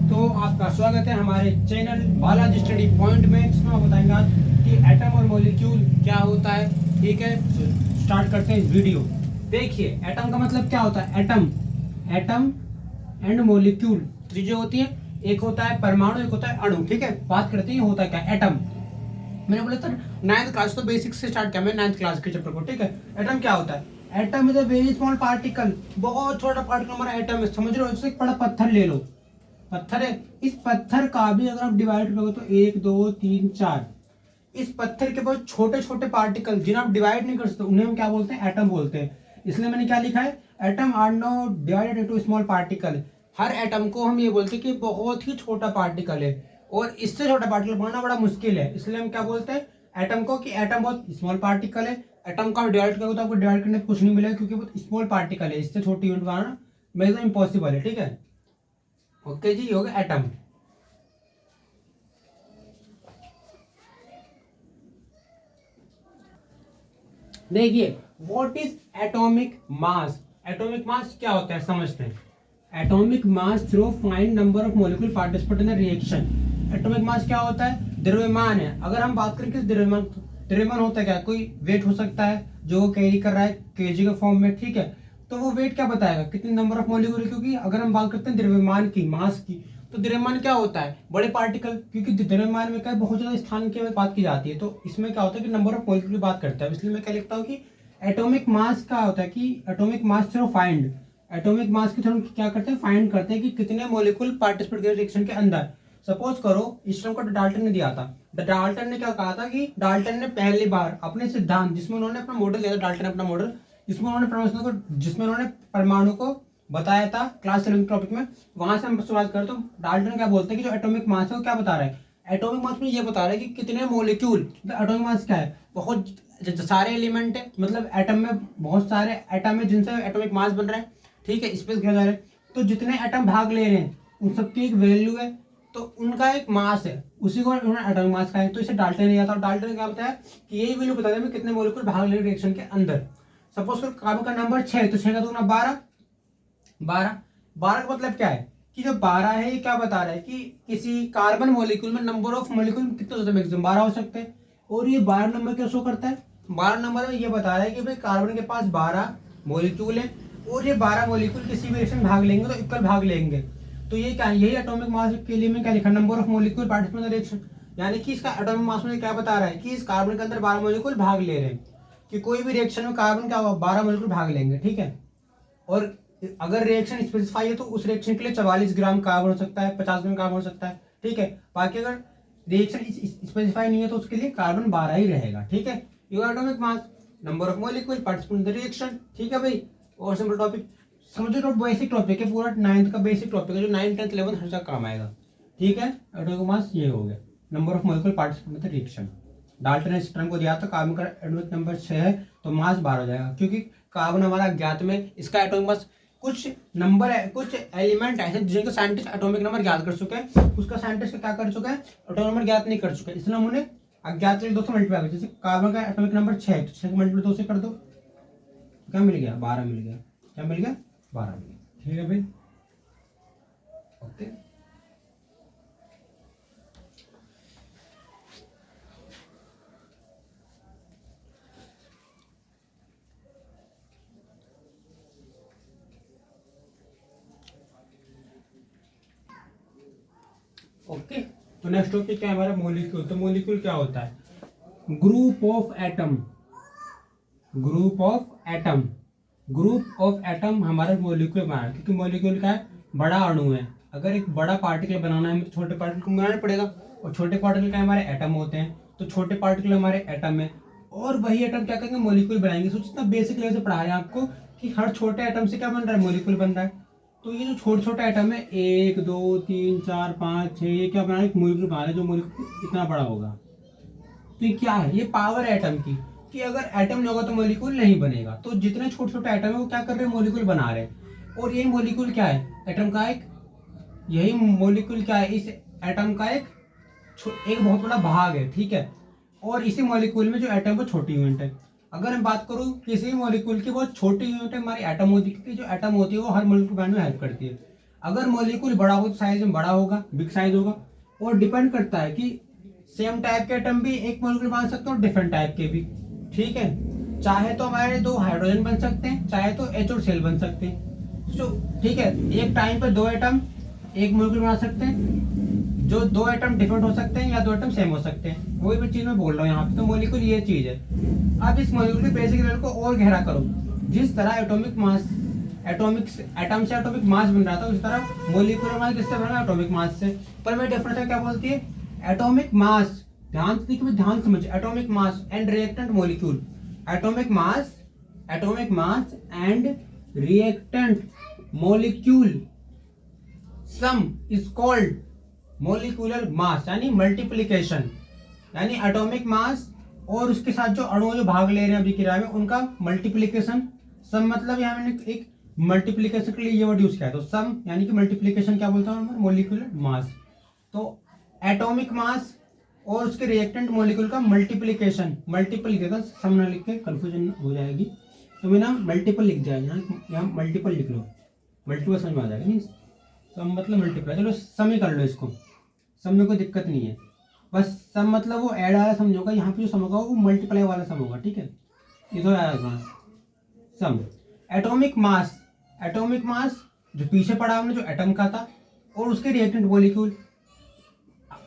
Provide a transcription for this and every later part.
तो आपका स्वागत है हमारे चैनल बालाजी स्टडी पॉइंट में, जिसमें हम बताएंगे आज कि एटम और मॉलिक्यूल क्या होता है। ठीक है, स्टार्ट करते हैं वीडियो। देखिए, एटम का मतलब क्या होता है। एटम एंड मॉलिक्यूल चीजें होती हैं। एक होता है परमाणु, एक होता है अणु। ठीक है, बात करते हैं होता है क्या एटम। मैंने बोला था 9th क्लास, तो बेसिक से स्टार्ट किया मैंने 9th क्लास के चैप्टर को। ठीक है, एटम क्या होता है। Atom is a very small particle, बहुत छोटा पार्टिकल हमारा एटम है। समझ रहे हो, जैसे एक बड़ा पत्थर ले लो, पत्थर है। इस पत्थर का भी अगर आप डिवाइड करोगे तो 1 2 3 4, इस पत्थर के बहुत छोटे छोटे पार्टिकल जिन्हें आप डिवाइड नहीं कर सकते, उन्हें हम क्या बोलते हैं, एटम बोलते हैं। इसलिए मैंने क्या लिखा है, atom are not divided into small particle. हर एटम को हम ये बोलते हैं कि बहुत ही छोटा पार्टिकल है, और इससे छोटा पार्टिकल बनाना बड़ा मुश्किल है। इसलिए हम क्या बोलते हैं एटम को, कि एटम बहुत स्मॉल पार्टिकल है। एटम का डिवाइड करोगे तो आपको डिवाइड करने में कुछ नहीं मिलेगा, क्योंकि बहुत स्मॉल पार्टिकल है। इससे छोटी यूनिट बनाना मैक्सिमम इम्पॉसिबल है। ठीक है, ओके जी, ये हो गया एटम। देखिए, what is atomic mass. Atomic mass क्या होता है समझते हैं। Atomic mass through find number of molecule participate in reaction. Atomic mass क्या होता है, द्रव्यमान है। अगर हम बात करें किस द्रव्यमान, द्रव्यमान होता है क्या, कोई वेट हो सकता है जो वो कैरी कर रहा है केजी के फॉर्म में। ठीक है, तो वो वेट क्या बताएगा, कितने नंबर ऑफ मॉलिक्यूल। क्योंकि अगर हम बात करते हैं द्रव्यमान की, मास की, तो द्रव्यमान क्या होता है, बड़े पार्टिकल। क्योंकि द्रव्यमान में क्या बहुत ज्यादा स्थान की बात की जाती है, तो इसमें क्या होता है कि नंबर ऑफ मॉलिक्यूल की बात करता है। इसलिए मैं क्या लिखता हूँ कि एटॉमिक मास का होता है कि atomic mass through find, atomic mass के थ्रू क्या करते हैं, फाइंड करते हैं कि कितने मॉलिक्यूल पार्टिसिपेट कर रिएक्शन के अंदर। सपोज करो इस टर्म को डाल्टन ने दिया था। डाल्टन ने क्या कहा था कि डाल्टन ने पहली बार अपने सिद्धांत, जिसमें उन्होंने अपना मॉडल दिया था, डाल्टन ने अपना मॉडल, जिसमें उन्होंने परमाणु को बताया था क्लास 11 टॉपिक में, वहां से हम शुरुआत करें तो डाल्टन क्या बोलते हैं कि जो एटॉमिक मास है वो क्या बता रहा है, एटॉमिक मास में ये बता रहा है कि कितने मॉलिक्यूल। एटॉमिक मास क्या है, बहुत सारे एलिमेंट है, मतलब एटम में बहुत सारे एटम है जिनसे एटॉमिक मास बन रहा है। ठीक है, स्पेस किया जा रहा है, तो जितने एटम भाग ले रहे हैं उन सबकी एक वैल्यू है, तो उनका एक मास है, उसी को उन्होंने एटॉमिक मास कहा है। तो इसे डाल्टन ने दिया था, और डाल्टन ने क्या बताया कि यही वैल्यू बता दें कितने मॉलिक्यूल भाग ले रहे रिएक्शन के अंदर। सपोज कार्बन का नंबर 6, तो 6 का दूना 12। 12 का मतलब क्या है कि जो 12 है ये क्या बता रहा है कि किसी कार्बन मॉलिक्यूल में नंबर ऑफ मॉलिक्यूल कितने हो सकते हैं, मैक्सिमम 12 हो सकते हैं। और ये 12 नंबर क्या शो करता है, 12 नंबर में ये बता रहा है कि भाई कार्बन के पास 12 मॉलिक्यूल है, और ये 12 मॉलिक्यूल किसी भी रिएक्शन भाग लेंगे तो इक्वल भाग लेंगे। तो ये क्या, यही एटॉमिक मास के लिए मैं क्या लिखा, number of molecule participate in reaction. यानी कि इसका एटॉमिक मास में क्या बता रहा है कि इस कार्बन के अंदर 12 मॉलिक्यूल भाग ले रहे हैं, कि कोई भी रिएक्शन में कार्बन क्या होगा, 12 मॉलिक्यूल भाग लेंगे। ठीक है, और अगर रिएक्शन स्पेसिफाई है तो उस रिएक्शन के लिए 44 ग्राम कार्बन हो सकता है, 50 ग्राम कार्बन हो सकता है। ठीक है, बाकी अगर रिएक्शन स्पेसिफाई नहीं है तो उसके लिए कार्बन 12 ही रहेगा। ठीक है, your atomic mass, number of molecule participate in the reaction. ठीक है भाई, और सिंपल टॉपिक समझो, तो बेसिक टॉपिक है, पूरा 9th का बेसिक टॉपिक है, जो 9th 10th 11th हर जगह काम आएगा। ठीक है, एटॉमिक मास ये हो गया, number of molecule participate in the reaction. Dalton ने इस टर्म को दिया था, कार्बन का एटॉमिक नंबर 6 है तो मास 12 हो जाएगा, क्योंकि कार्बन हमारा ज्ञात में, इसका एटॉमिक मास कुछ नंबर है, कुछ एलिमेंट ऐसे जिनके साइंटिस्ट एटॉमिक नंबर ज्ञात कर चुके हैं, उसका साइंटिस्ट क्या कर चुका है, एटॉमिक नंबर ज्ञात नहीं कर चुके, इसलिए हम उन्हें अज्ञात के 2 से मल्टीप्लाई कर। जैसे कार्बन का एटॉमिक नंबर 6, तो 6 को मल्टीप्लाई 2 से कर दो, क्या मिल गया, 12 मिल गया। क्या मिल गया, 12 मिल गया। ठीक है भाई, ओके। ओके, तो नेक्स्ट टॉपिक क्या है हमारा, मॉलिक्यूल। तो मॉलिक्यूल क्या होता है, group of atom. Group of atom, group of atom हमारा मॉलिक्यूल बनाना, क्योंकि मॉलिक्यूल का है बड़ा अणु है। अगर एक बड़ा पार्टिकल बनाना है तो छोटे पार्टिकल को बनाना पड़ेगा, और छोटे पार्टिकल का हमारे एटम होते हैं, तो छोटे पार्टिकल हमारे एटम है, और वही एटम क्या करेंगे, मॉलिक्यूल बनाएंगे। सोचिए इतना बेसिक लेवल से पढ़ा रहे हैं आपको कि हर छोटे एटम से क्या बन रहा है, मॉलिक्यूल बन रहा है। तो ये जो छोटे छोटे एटम है, 1 2 3 4 5 6, ये क्या बना रहे हैं, एक मॉलिक्यूल बना रहे हैं, जो मॉलिक्यूल इतना बड़ा होगा। तो ये क्या है, ये पावर है एटम की, कि अगर एटम नहीं होगा तो मॉलिक्यूल नहीं बनेगा। तो जितने छोटे छोटे एटम है वो क्या कर रहे हैं, मॉलिक्यूल बना रहे हैं। और यही मॉलिक्यूल क्या है, एटम का एक, यही मॉलिक्यूल क्या है, इस एटम का एक बहुत बड़ा भाग है। ठीक है, और इसी मॉलिक्यूल में जो एटम वो छोटी यूनिट है। अगर मैं बात करूं किसी मॉलिक्यूल की बहुत छोटी यूनिट है हमारी एटम होती है, क्योंकि जो एटम होती है वो हर मॉलिक्यूल बनाने में हेल्प करती है। अगर मॉलिक्यूल बड़ा हो तो साइज में बड़ा होगा, बिग साइज होगा। और डिपेंड करता है कि सेम टाइप के एटम भी एक मॉलिक्यूल बना सकते हैं और डिफरेंट टाइप के भी, ठीक है। चाहे तो हमारे 2 हाइड्रोजन बन सकते हैं, चाहे तो H और Cl बन सकते हैं, तो ठीक है। एक टाइम पर 2 एटम एक मॉलिक्यूल बना सकते हैं, जो 2 एटम डिफरेंट हो सकते हैं या 2 एटम सेम हो सकते हैं, वही भी चीज मैं बोल रहा हूँ यहाँ पे। तो मॉलिक्यूल ये चीज है। अब इस मॉलिक्यूल के बेसिक लेवल को और गहरा करो, जिस तरह एटॉमिक मास एटम से एटॉमिक मास बन रहा था, उस तरह मॉलिक्यूलर मास किससे बन रहा है? एटॉमिक मास से। पर मैं डेफिनेशन क्या बोलती है? एटॉमिक मास, ध्यान से देखिए, ध्यान समझ, atomic mass and reactant molecule. Atomic mass and reactant molecule some is called molecular mass, यानी मल्टीप्लिकेशन, यानी एटॉमिक मास और उसके साथ जो अणु जो भाग ले रहे हैं अभिक्रिया में, उनका मल्टीप्लिकेशन। सम मतलब यहाँ मैंने एक मल्टीप्लिकेशन के लिए ये वर्ड यूज किया है, तो सम यानी कि मल्टीप्लिकेशन क्या बोलता हूँ? Molecular mass. तो एटॉमिक मास और उसके रिएक्टेंट मॉलिक्यूल का मल्टीप्लिकेशन सम ना लिख के कंफ्यूजन हो जाएगी, तो मैं ना मल्टीपल लिख जाए, यहाँ मल्टीपल लिख लो, मल्टीपल समझ में आ जाएगा। नहीं, सम मतलब मल्टीप्लाई, चलो सम ही कर लो इसको, सम में कोई दिक्कत नहीं है। बस सम मतलब वो ऐड वाला सम होगा, यहाँ पे जो सम होगा वो मल्टीप्लाई वाला सम होगा, ठीक है। ये तो आएगा सम। एटॉमिक मास जो पीछे पड़ा हमने, जो एटम का था, और उसके रिएक्टेंट मॉलिक्यूल,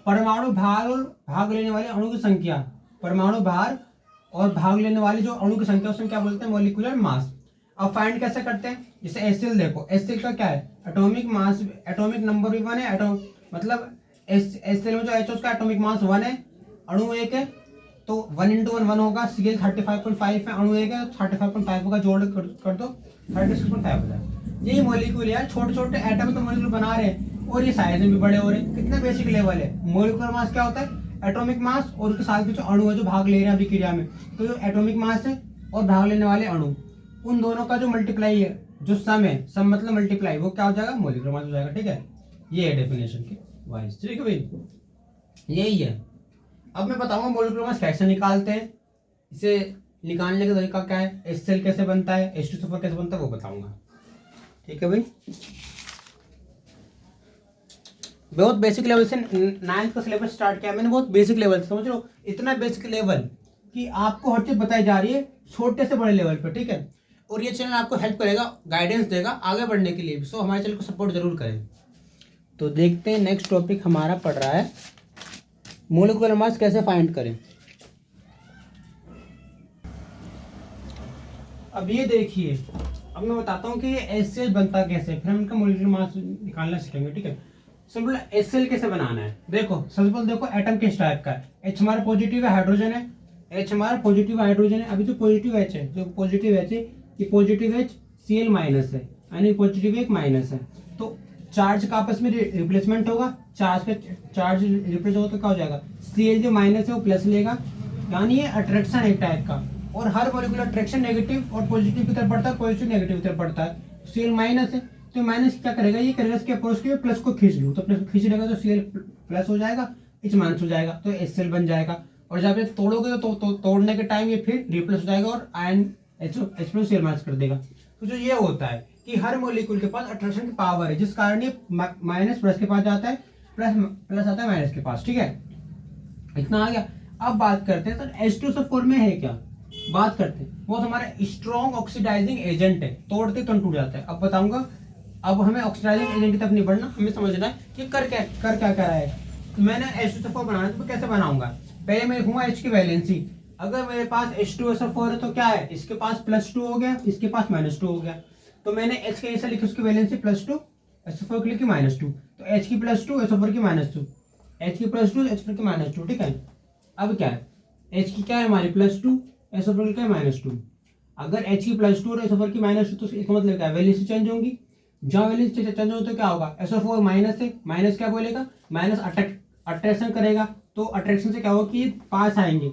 परमाणु भार और भाग लेने वाले अणु की संख्या, परमाणु भार और भाग लेने वाले जो अणु की संख्या, उसमें क्या बोलते हैं? Molecular mass. अब फाइंड कैसे करते हैं? जैसे HCl देखो, HCl का क्या है? एटॉमिक मास, एटॉमिक नंबर भी 1 है, एटॉम मतलब HCl में जो H उसका एटॉमिक मास 1 है, अणु 1 है, तो 1 × 1 1 होगा। Cl 35.5 है, अणु 1 है, 35.5 होगा, जोड़ कर दो 36.5 हो जाएगा। यही मॉलिक्यूल है, छोटे छोटे एटम तो मॉलिक्यूल बना रहे हैं और ये साइज में भी बड़े हो रहे हैं। कितना बेसिक लेवल है। मॉलिक्यूलर मास क्या होता है? एटॉमिक मास और उसके साथ के जो अणु है जो भाग ले रहे हैं अभिक्रिया में, तो जो एटॉमिक मास है और भाग लेने वाले अणु, उन दोनों का जो मल्टीप्लाई है, जो सम है, सम मतलब मल्टीप्लाई, वो क्या हो जाएगा? मॉलिक्यूलर मास हो जाएगा, ठीक है। ये है डेफिनेशन के वाइज, ठीक है भाई, यही है। अब मैं बताऊंगा मॉलिक्यूलर मास कैसे निकालते हैं, इसे निकालने का तरीका क्या है, HCl कैसे बनता है, H2SO4 कैसे बनता है, वो बताऊंगा, ठीक है भाई। बहुत बेसिक लेवल से 9th का सिलेबस स्टार्ट किया मैंने, बहुत बेसिक लेवल से, समझ लो, इतना बेसिक लेवल कि आपको हर चीज बताई जा रही है छोटे से बड़े लेवल पे, ठीक है। और ये चैनल आपको हेल्प करेगा, गाइडेंस देगा आगे बढ़ने के लिए भी, सो हमारे चैनल को सपोर्ट जरूर करें। तो देखते हैं नेक्स्ट टॉपिक हमारा पढ़ रहा है मॉलिक्यूलर मास कैसे फाइंड करें। अब ये देखिए, अब मैं बताता हूँ कि ये HCl बनता कैसे, फिर हम इनका मॉलिक्यूलर मास निकालना सीखेंगे, ठीक है। सिंपल HCl कैसे बनाना है, देखो सबसे पहले देखो एटम किस टाइप का है। H हमारा पॉजिटिव है, हाइड्रोजन है, H हमारा पॉजिटिव हाइड्रोजन है। अभी जो पॉजिटिव H है, जो पॉजिटिव H है, ये पॉजिटिव H Cl माइनस है, यानी पॉजिटिव एक माइनस है, तो चार्ज का आपस में रिप्लेसमेंट होगा, चार्ज रिप्लेस होगा तो क्या हो जाएगा? Cl जो माइनस है वो प्लस लेगा, यानी ये अट्रैक्शन एक टाइप का। और हर मॉलिक्यूलर अट्रैक्शन नेगेटिव और पॉजिटिव की तरफ पड़ता है, पॉजिटिव नेगेटिव की तरफ पड़ता है। Cl माइनस है, तो माइनस क्या करेगा? ये करेगा इसके अप्रोच के प्लस को खींच लूँ, तो प्लस को खींच लेगा तो Cl प्लस हो जाएगा, H माइनस हो जाएगा, तो HCl बन जाएगा। और जब ये तोड़ोगे तो तोड़ने के टाइम ये फिर रिप्लेस हो जाएगा और ion H plus Cl minus कर देगा। तो जो ये होता है कि हर मॉलिक्यूल के पास अट्रैक्शन की पावर है, जिस कारण ये माइनस प्लस के पास जाता है, प्लस आता है माइनस के पास, ठीक है। इतना आ गया। अब बात करते हैं तो H2SO4 में है क्या, बात करते हैं। वो हमारा स्ट्रॉन्ग ऑक्सीडाइजिंग एजेंट है, तोड़ते तो टूट जाता है। अब बताऊंगा, अब हमें ऑक्सीडाइजिंग एजेंट तक नहीं बढ़ना, हमें समझना है कि कर क्या रहा है। तो मैंने H2SO4 बनाना है, तो कैसे बनाऊंगा? पहले मैं लिखूंगा H की वैलेंसी। अगर मेरे पास H2SO4 है तो क्या है? इसके पास +2 हो गया, इसके पास -2 हो गया, तो मैंने H के जैसे लिखी, उसकी वैलेंसी +2, SO4 की लिखी -2, तो H की +2, SO4 की -2, H की +2, SO4 की -2, ठीक है। अब क्या है? H की क्या है हमारी +2, SO4 की क्या है -2। अगर H की +2 और SO4 की -2, तो इसका मतलब क्या है? वैल्यूज चेंज होंगी। जहाँ वैल्यूज चेंज हो तो क्या होगा? SO4 माइनस है, माइनस क्या बोलेगा? माइनस अट्रैक्शन करेगा, तो अट्रैक्शन से क्या होगा कि पास आएंगे,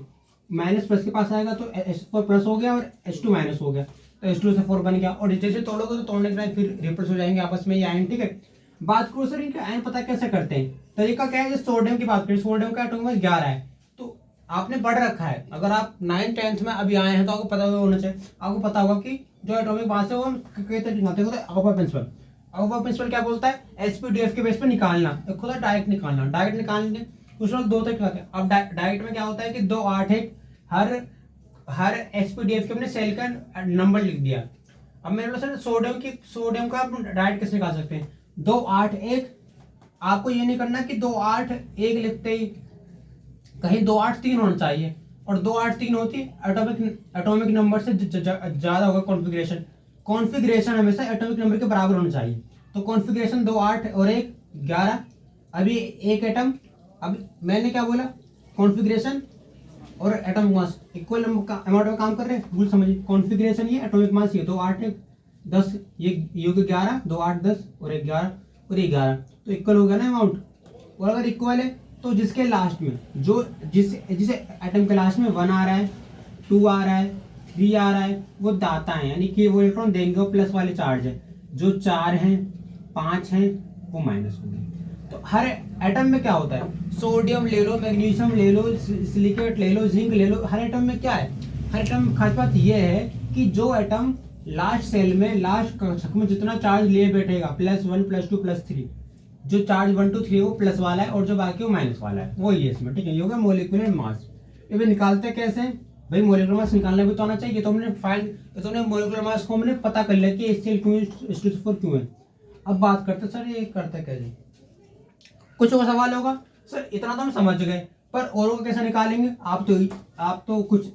माइनस प्लस के पास आएगा, तो H4 प्लस हो गया और H2 माइनस हो गया, तो H2SO4 बन गया। और जैसे तोड़ोगे तो तोड़ने के बाद फिर रिप्लेस हो जाएंगे आपस में ये आयन, ठीक है। बात करो सर इनके आयन पता कैसे करते हैं, तरीका क्या है? जैसे सोडियम की बात करें, सोडियम का एटॉमिक मास 11 है, तो आपने पढ़ रखा है, अगर आप 9th 10th में अभी आए हैं तो आपको पता होना चाहिए, आपको पता होगा कि जो एटॉमिक मास है वो हम कई तरीके से होता है, प्रिंसिपल। अब वो प्रिंसिपल क्या बोलता है, एसपीडीएफ के बेस पे निकालना, एक होता है डायरेक्ट निकालना, डायरेक्ट निकालने कुछ लोग दो तरीके होते हैं। अब डायरेक्ट में क्या होता है कि 2 8 1 हर एसपीडीएफ के अपने सेल का नंबर लिख दिया। अब मेरे पास सोडियम का आप डायरेक्ट कैसे निकाल सकते हैं, 2 8 1। आपको ये नहीं करना कि 2 8 1 लिखते ही कहीं 2 8 3 होना चाहिए, और 2 8 3 होती एटॉमिक नंबर से ज्यादा होगा कॉन्फ़िगरेशन हमेशा एटॉमिक नंबर के बराबर होना चाहिए। तो कॉन्फ़िगरेशन 2 8 और 1 11। अभी एक एटम, अब मैंने क्या बोला, कॉन्फ़िगरेशन और एटॉमिक मास इक्वल अमाउंट में काम कर रहे हैं, भूल समझिए। कॉन्फ़िगरेशन ये, एटॉमिक मास ये, 2 8 1 10, ये 11, 2 8 10 और 1 11 और 11, तो इक्वल हो गया ना अमाउंट। और अगर इक्वल है तो जिसके लास्ट में जिसे एटम के लास्ट में 1 आ रहा है, 2 आ रहा है, 3 आ रहा है, वो दाता है, यानी कि वो इलेक्ट्रॉन देंगे, वो प्लस वाले चार्ज है। जो 4 हैं 5 हैं वो माइनस होंगे। तो हर एटम में क्या होता है, सोडियम ले लो, मैग्नीशियम ले लो, सिलिकेट ले लो, जिंक ले लो, हर एटम में क्या है, हर एटम में खास बात ये है कि जो एटम लास्ट सेल में लास्ट कक्षक में जितना चार्ज लिए बैठेगा, +1 +2 +3, जो चार्ज 1 2 3 वो प्लस वाला है और जो बाकी वो माइनस वाला है, वो ये इसमें, ठीक है। ये हो गया मोलिकुलर मास। ये भी निकालते कैसे हैं भाई, मोलिकुलर मास निकालना भी तो आना चाहिए। तो हमने मोलिकुलर मास को हमने पता कर लिया कि HCl क्यों, H2SO4 क्यों है। अब बात करते सर ये करते कैसे, कुछ और सवाल होगा सर, इतना तो हम समझ गए, पर औरों को कैसे निकालेंगे। आप तो कुछ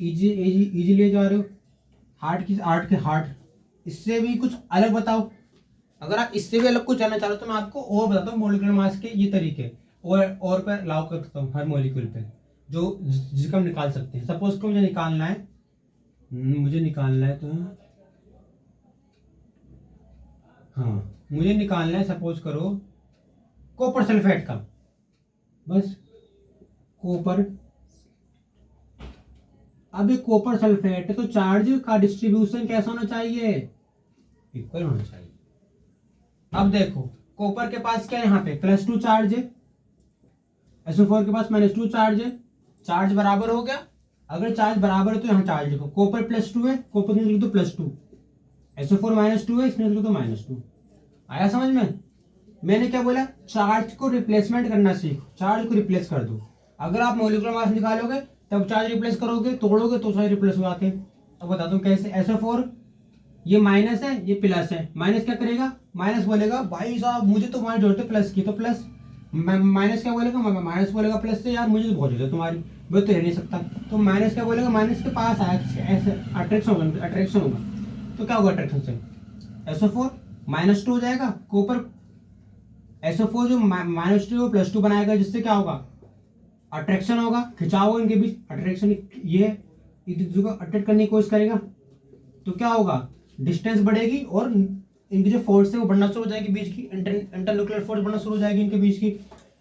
इजी ले जा रहे हो, हार्ट इससे भी कुछ अलग बताओ। अगर आप इससे भी अलग कुछ जानना चाह रहे हो तो मैं आपको और बताता हूँ मोलिकुलर मास के ये तरीके, और पर लागू कर सकता हूँ हर मोलिक्यूल पे, जो जिसका हम निकाल सकते हैं। सपोज को मुझे निकालना है तो हाँ, मुझे निकालना है सपोज करो कॉपर सल्फेट का, बस कॉपर। अब ये कॉपर सल्फेट है तो चार्ज का डिस्ट्रीब्यूशन कैसा होना चाहिए, इक्वल होना चाहिए। अब देखो कॉपर के पास क्या है, यहाँ पे +2 चार्ज है, SO4 के पास -2 चार्ज है, चार्ज बराबर हो गया। अगर चार्ज बराबर है तो यहाँ चार्ज लिखो, कॉपर +2 है, कॉपर ने लिख दो +2, SO4 -2 है, इसने लिख दो -2। आया समझ में। मैंने क्या बोला, चार्ज को रिप्लेसमेंट करना सीखो, चार्ज को रिप्लेस कर दो। अगर आप मोलिकुलर मास निकालोगे तब चार्ज रिप्लेस करोगे, तोड़ोगे तो चार्ज रिप्लेस हो जाते हैं। अब बता दूं कैसे। SO4 ये माइनस है, ये प्लस है, माइनस क्या करेगा, माइनस बोलेगा भाई साहब मुझे तो तुम्हारी जरूरत है प्लस की, तो प्लस। माइनस क्या बोलेगा, माइनस बोलेगा प्लस से, यार मुझे तो बहुत जरूरत है तुम्हारी, मैं तो रह नहीं सकता। तो माइनस क्या बोलेगा, माइनस के पास आया, ऐसे अट्रैक्शन होगा, तो क्या होगा अट्रैक्शन से, SO4 -2 हो जाएगा, कॉपर SO4 जो -2 +2 बनाएगा, जिससे क्या होगा, अट्रैक्शन होगा, खिंचाव होगा इनके बीच, अट्रैक्शन ये अट्रैक्ट करने की कोशिश करेगा, तो क्या होगा, डिस्टेंस बढ़ेगी और इनकी जो फोर्स है वो बढ़ना शुरू हो जाएगी, बीच की इंटरन्यूक्लियर फोर्स बढ़ना शुरू हो जाएगी इनके बीच की।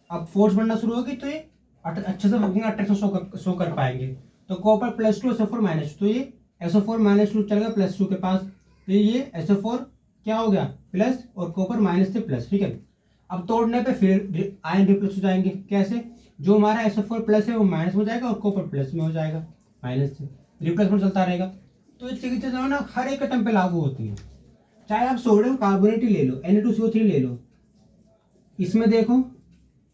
अब फोर्स बढ़ना शुरू होगी तो ये अच्छे से अट्रैक्शन शो कर पाएंगे। तो कॉपर +2 SO4 -2, तो ये SO4 -2 चलेगा +2 के पास, तो ये SO4 क्या हो गया प्लस और कॉपर माइनस से प्लस, ठीक है। अब तोड़ने पे फिर आयन रिप्लेस हो जाएंगे, कैसे, जो हमारा SO4 प्लस है वो माइनस में हो जाएगा और कॉपर प्लस में हो जाएगा, माइनस से रिप्लेसमेंट चलता रहेगा। तो ये चीजें जो है ना हर एक एटम पे लागू होती है। चाहे आप सोडियम कार्बोनेट ही ले लो, Na2CO3 ले लो, इसमें देखो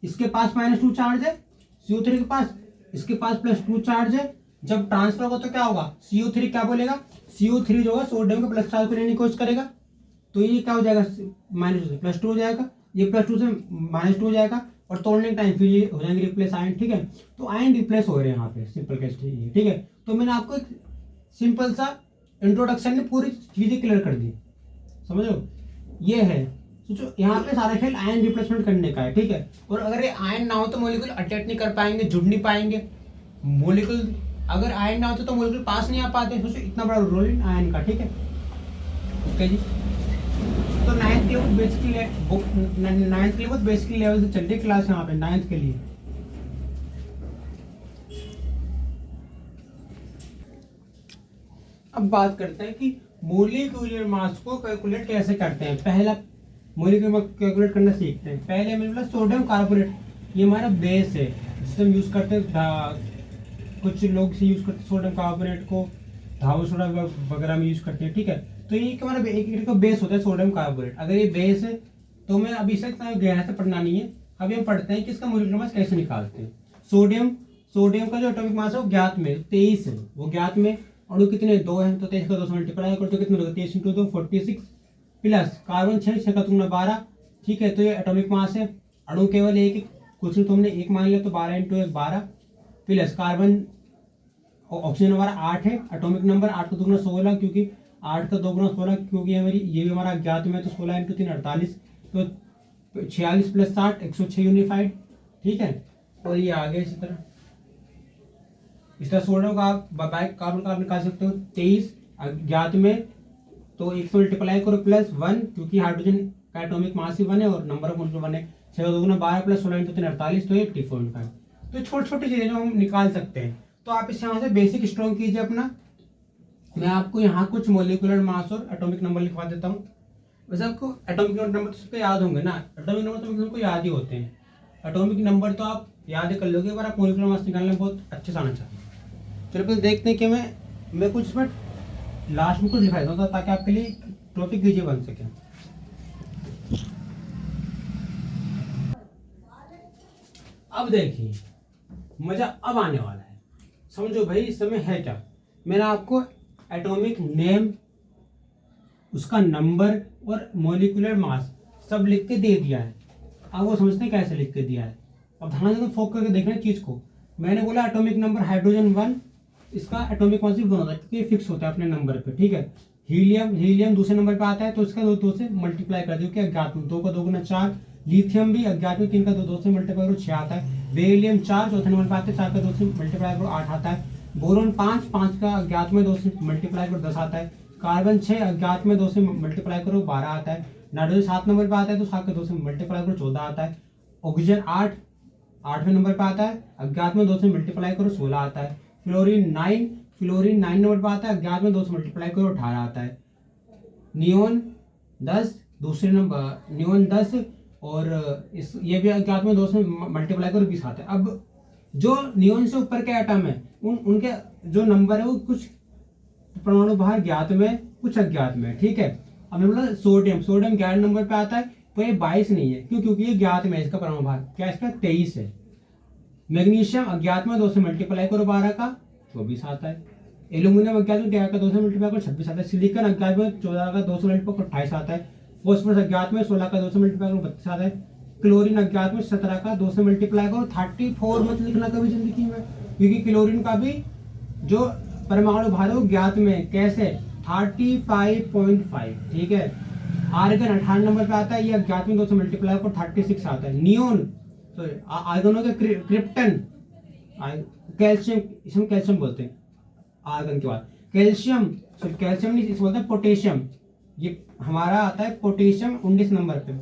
इसके पास -2 चार्ज है, CO3 के पास, इसके पास +2 चार्ज है। जब ट्रांसफर होगा तो क्या होगा, CO3 क्या बोलेगा, CO3 जो है सोडियम के प्लस चार्ज को लेने की कोशिश करेगा, तो ये क्या हो जाएगा, -2 हो जाएगा, ये +2 से -2 हो जाएगा, और तोड़ने के टाइम फिर ये हो जाएंगे रिप्लेस आयन, ठीक है। तो आयन रिप्लेस हो रहे हैं यहाँ पे, सिंपल केस, ठीक है। तो मैंने आपको एक सिंपल सा इंट्रोडक्शन में पूरी चीजें क्लियर कर दी, समझो ये है। सोचो यहाँ पे सारा खेल आयन रिप्लेसमेंट करने का है, ठीक है। और अगर ये आयन ना हो तो मॉलिक्यूल अटैच नहीं कर पाएंगे, जुड़ नहीं पाएंगे मॉलिक्यूल। अगर आयन ना होते तो मॉलिक्यूल पास नहीं आ पाते। सोचो इतना बड़ा रोल है आयन का, ठीक है। ओके जी, तो 9th के लिए बेसिकली लेवल से चल रही क्लास यहाँ पे 9th के लिए। अब बात करते हैं कि मोलिक्यूलर मास को कैलकुलेट कैसे करते हैं। पहला मोलिक्यूलर मास कैलकुलेट करना सीखते हैं। पहले मैंने बोला सोडियम कार्बोनेट, ये हमारा बेस है जिसे हम यूज करते हैं, कुछ लोग से यूज करते हैं सोडियम कार्बोनेट को, धातु सोडा वगैरह में यूज करते हैं, ठीक है। तो ये क्या मतलब एक का बेस होता है सोडियम कार्बोनेट। अगर ये बेस है तो मैं अभी से इतना गहराई से पढ़ना नहीं है, अभी हम पढ़ते हैं कि इसका मॉलिक्यूलर मास कैसे निकालते हैं। सोडियम का जो एटॉमिक मास है वो ज्ञात में 23 है, वो ज्ञात में अणु कितने 2 हैं, तो 23 का 2 से मल्टीप्लाई करो तो कितने होगा 23 × 2 46 प्लस कार्बन 6 का 2 12, ठीक है। तो ये एटॉमिक मास है, अणु केवल एक, कुछ तो हमने एक मान लिया तो 12 × 1 12 प्लस कार्बन ऑक्सीजन हमारा 8 है, एटॉमिक नंबर 8 का 2 16, क्योंकि 8 का 2 16 क्योंकि ये भी हमारा ज्ञात में, तो 16 × 3 48, तो 46 + 60 106 यूनिफाइड, ठीक है। और ये आगे इसी तरह सोडियम का आप कार्बन का आप निकाल सकते हो 23 ज्ञात में, तो 1 से मल्टीप्लाई करो प्लस 1, क्योंकि हाइड्रोजन का एटॉमिक मास ही 1 है और नंबर ऑफ मॉलिक्यूल 1 है। 6 का 2 12 प्लस 16 × 3 48, तो 84.5। तो छोटी छोटी चीजें जो हम निकाल सकते हैं। तो आप इस यहाँ से बेसिक स्ट्रॉन्ग कीजिए अपना। मैं आपको यहाँ कुछ मोलिकुलर मास और एटॉमिक नंबर लिखवा देता हूँ। वैसे आपको एटॉमिक नंबर तो सबको याद होंगे ना, एटॉमिक नंबर तो सबको याद ही होते हैं। एटॉमिक नंबर तो आप याद कर लोगे, पर आप मोलिकुलर मास निकालने में बहुत अच्छे से आना चाहिए। चलो फिर देखते हैं कि मैं कुछ इसमें लास्ट में कुछ लिखा देता हूँ ताकि आपके लिए टॉपिक इजी बन सके। अब देखिए मजा अब आने वाला है, समझो भाई इस समय है क्या। मैंने आपको एटॉमिक नेम, उसका नंबर और मोलिकुलर मास सब लिख के दे दिया है। अब वो समझते हैं कैसे लिख के दिया है। अब ध्यान से फोकस करके देखना चीज को। मैंने बोला एटॉमिक नंबर हाइड्रोजन 1, इसका एटॉमिक मास भी 1 होता है क्योंकि फिक्स होता है अपने नंबर पे, ठीक है। हीलियम दूसरे नंबर पे आता है, तो इसका 2 से मल्टीप्लाई कर दियो, क्या अज्ञात में 2 का 2 × 4, लिथियम भी अज्ञात में 3 का 2 से मल्टीप्लाई करो 6 आता है। बेरिलियम 4 चौथे नंबर पे आता है, 4 का 2 से मल्टीप्लाई करो 8 आता है। बोरोन 5 का अज्ञात में 2 से मल्टीप्लाई करो 10 आता है। कार्बन 6 अज्ञात में 2 से मल्टीप्लाई करो 12 आता है। नाइट्रोजन 7 नंबर पे आता है, तो 7 का 2 से मल्टीप्लाई करो 14 आता है। ऑक्सीजन 8वें नंबर पे आता है, अज्ञात में 2 से मल्टीप्लाई करो 16 आता है। फ्लोरीन 9 नंबर पे आता है, अज्ञात में 2 से मल्टीप्लाई करो 18 आता है। नियोन 10 दूसरे नंबर, नियोन 10 और ये भी अज्ञात में 2 से मल्टीप्लाई करो 20 आता है। अब जो नियोन से ऊपर के एटम है उनके जो नंबर है वो कुछ परमाणु बाहर ज्ञात में, कुछ अज्ञात में, ठीक है। अब मैं बोला सोडियम 11 नंबर पे आता है, तो ये 22 नहीं है, क्यों, क्योंकि ये ज्ञात में, इसका परमाणु भार क्या इसका 23 है। मैग्नीशियम अज्ञात में 2 से मल्टीप्लाई करो 12 का 24 आता है। एल्यूमिनियम अज्ञात में 13 का 2 से मल्टीप्लाई करो 26 आता है। सिलिकॉन अज्ञात में 14 का 2 से मल्टीप्लाई करो 28 आता है। फॉस्फोरस अज्ञात में 16 का 2 से मल्टीप्लाई करो 32 आता है। क्लोरीन अज्ञात में 17 का 2 से मल्टीप्लाई करो 34 मत लिखना कभी जिंदगी में, क्योंकि क्लोरीन का भी जो परमाणु भार है वो ज्ञात में, कैसे 35.5, ठीक है। आर्गन 18 नंबर पे आता है, ये अज्ञात में 2 से मल्टीप्लाई करो 36 आता है। नियोन आर्गन हो गया, क्रिप्टन कैल्शियम, इसमें कैल्शियम बोलते हैं आर्गन के बाद। कैल्शियम नहीं, इसे बोलते हैं पोटेशियम, ये हमारा आता है पोटेशियम 19 नंबर पे।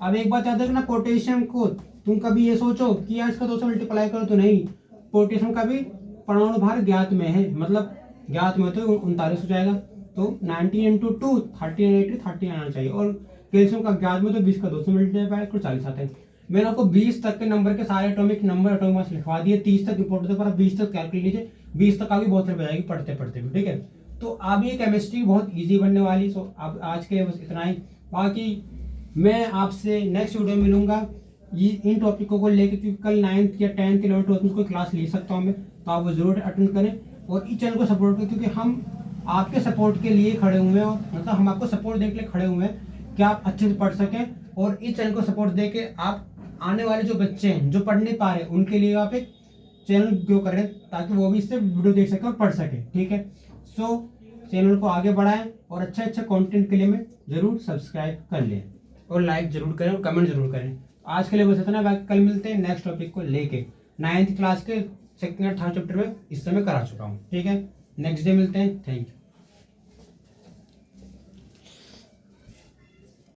अब एक बात याद रखना, पोटेशियम को तुम कभी ये सोचो कि यार इसका 2 से मल्टीप्लाई करो, तो नहीं, पोटेशियम का भी परमाणु भार ज्ञात में है, मतलब ज्ञात में तो 39 हो जाएगा, तो 19 × 2 39 आना चाहिए। और कैल्शियम का ज्ञात में तो 20 का 2 से मल्टीप्लाई करो 40 आता है। मैंने आपको 20 तक के नंबर के सारे एटॉमिक नंबर, एटॉमिक मास लिखवा दिए। 30 तक इंपोर्टेंट है, पर आप 20 तक कैलकुलेट लीजिए, 20 तक काफी बहुत जाएगी पढ़ते पढ़ते भी, ठीक है। तो अब ये केमिस्ट्री बहुत इजी बनने वाली। सो अब आज के बस इतना ही। बाकी मैं आपसे नेक्स्ट वीडियो में मिलूंगा ये इन टॉपिकों को लेकर, क्योंकि कल 9th या 10th 11th 12th कोई क्लास ले सकता हूँ मैं, तो आप वो जरूर अटेंड करें और इस चैनल को सपोर्ट करें, क्योंकि हम आपके सपोर्ट के लिए खड़े हुए हैं, और मतलब हम आपको सपोर्ट देने के लिए खड़े हुए हैं कि आप अच्छे से पढ़ सकें। और इस चैनल को सपोर्ट दे के आप आने वाले जो बच्चे हैं जो पढ़ नहीं पा रहे उनके लिए आप एक चैनल ग्रो करें, ताकि वो भी इससे वीडियो देख सके और पढ़ सके, ठीक है। सो चैनल को आगे बढ़ाएं और अच्छे कंटेंट के लिए मैं जरूर सब्सक्राइब कर लें और लाइक जरूर करें और कमेंट जरूर करें। आज के लिए बस इतना, बाकी कल मिलते हैं नेक्स्ट टॉपिक को लेके। 9th क्लास के 2nd और 3rd चैप्टर में इस समय करा चुका हूँ, ठीक है। नेक्स्ट डे मिलते हैं, थैंक यू।